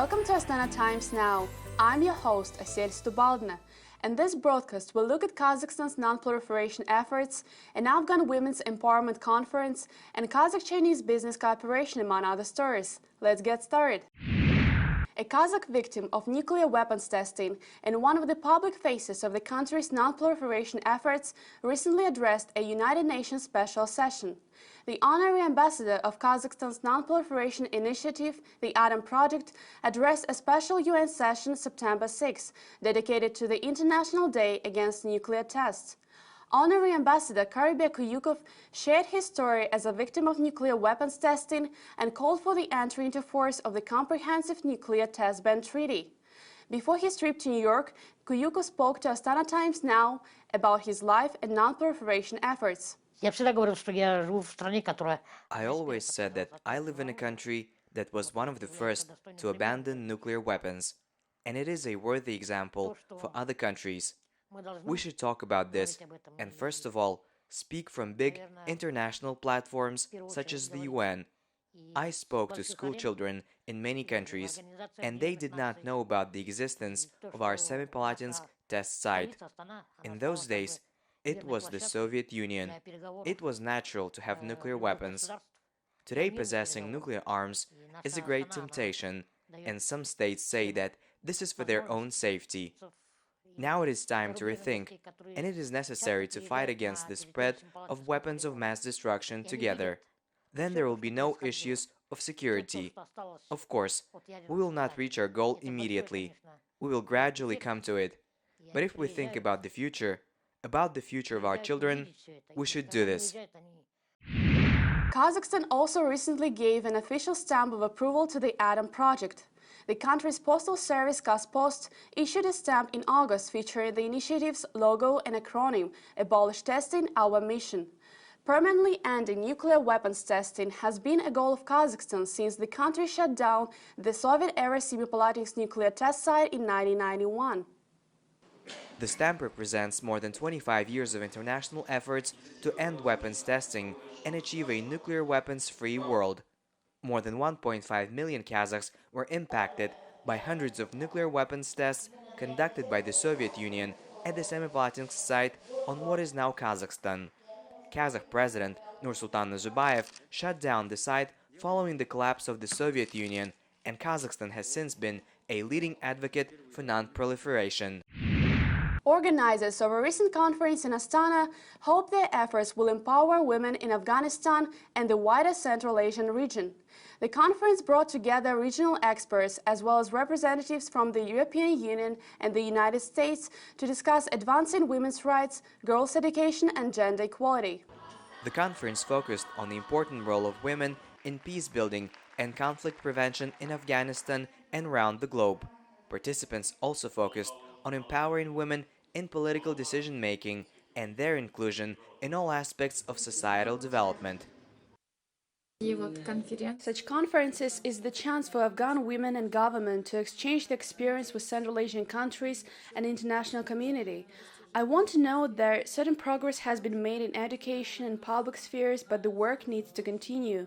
Welcome to Astana Times Now. I'm your host, Asil Stubaldina, and this broadcast will look at Kazakhstan's non-proliferation efforts, an Afghan Women's Empowerment Conference, and Kazakh-Chinese business cooperation, among other stories. Let's get started. A Kazakh victim of nuclear weapons testing and one of the public faces of the country's non-proliferation efforts recently addressed a United Nations special session. The honorary ambassador of Kazakhstan's non-proliferation initiative, the Atom Project, addressed a special UN session September 6, dedicated to the International Day Against Nuclear Tests. Honorary Ambassador Karibek Kuyukov shared his story as a victim of nuclear weapons testing and called for the entry into force of the Comprehensive Nuclear Test Ban Treaty. Before his trip to New York, Kuyukov spoke to Astana Times Now about his life and non-proliferation efforts. I always said that I live in a country that was one of the first to abandon nuclear weapons, and it is a worthy example for other countries. We should talk about this and, first of all, speak from big international platforms such as the UN. I spoke to school children in many countries, and they did not know about the existence of our Semipalatinsk test site. In those days, it was the Soviet Union. It was natural to have nuclear weapons. Today, possessing nuclear arms is a great temptation, and some states say that this is for their own safety. Now it is time to rethink, and it is necessary to fight against the spread of weapons of mass destruction together. Then there will be no issues of security. Of course, we will not reach our goal immediately. We will gradually come to it. But if we think about the future of our children, we should do this. Kazakhstan also recently gave an official stamp of approval to the Atom Project. The country's postal service Kazpost issued a stamp in August featuring the initiative's logo and acronym, Abolish Testing, Our Mission. Permanently ending nuclear weapons testing has been a goal of Kazakhstan since the country shut down the Soviet-era Semipalatinsk nuclear test site in 1991. The stamp represents more than 25 years of international efforts to end weapons testing and achieve a nuclear weapons-free world. More than 1.5 million Kazakhs were impacted by hundreds of nuclear weapons tests conducted by the Soviet Union at the Semipalatinsk site on what is now Kazakhstan. Kazakh President Nursultan Nazarbayev shut down the site following the collapse of the Soviet Union, and Kazakhstan has since been a leading advocate for non-proliferation. Organizers of a recent conference in Astana hope their efforts will empower women in Afghanistan and the wider Central Asian region. The conference brought together regional experts as well as representatives from the European Union and the United States to discuss advancing women's rights, girls' education, and gender equality. The conference focused on the important role of women in peace building and conflict prevention in Afghanistan and around the globe. Participants also focused on empowering women in political decision-making and their inclusion in all aspects of societal development. Such conferences is the chance for Afghan women and government to exchange their experience with Central Asian countries and international community. I want to note that certain progress has been made in education and public spheres, but the work needs to continue.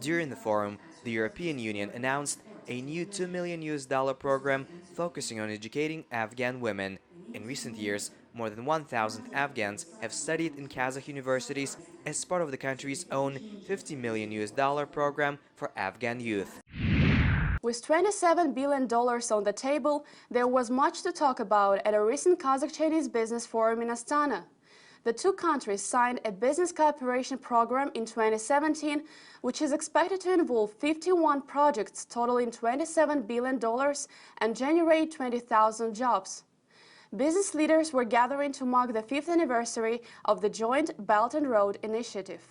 During the forum, the European Union announced a new $2 million program focusing on educating Afghan women. In recent years, more than 1,000 Afghans have studied in Kazakh universities as part of the country's own $50 million program for Afghan youth. With $27 billion on the table, there was much to talk about at a recent Kazakh-Chinese business forum in Astana. The two countries signed a business cooperation program in 2017, which is expected to involve 51 projects totaling $27 billion and generate 20,000 jobs. Business leaders were gathering to mark the 5th anniversary of the joint Belt and Road Initiative.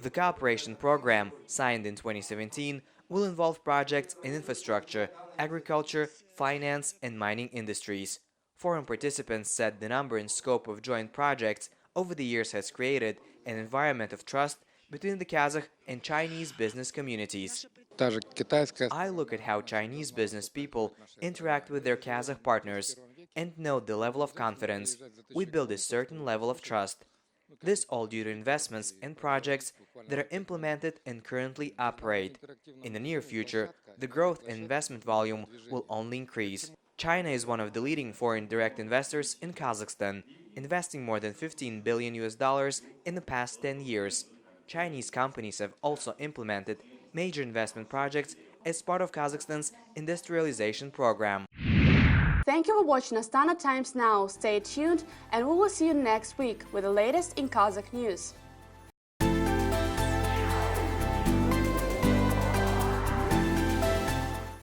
The cooperation program, signed in 2017, will involve projects in infrastructure, agriculture, finance, and mining industries. Forum participants said the number and scope of joint projects over the years has created an environment of trust between the Kazakh and Chinese business communities. I look at how Chinese business people interact with their Kazakh partners and note the level of confidence. We build a certain level of trust. This all due to investments in projects that are implemented and currently operate. In the near future, the growth and investment volume will only increase. China is one of the leading foreign direct investors in Kazakhstan, investing more than 15 billion US dollars in the past 10 years. Chinese companies have also implemented major investment projects as part of Kazakhstan's industrialization program. Thank you for watching Astana Times Now. Stay tuned and we will see you next week with the latest in Kazakh news.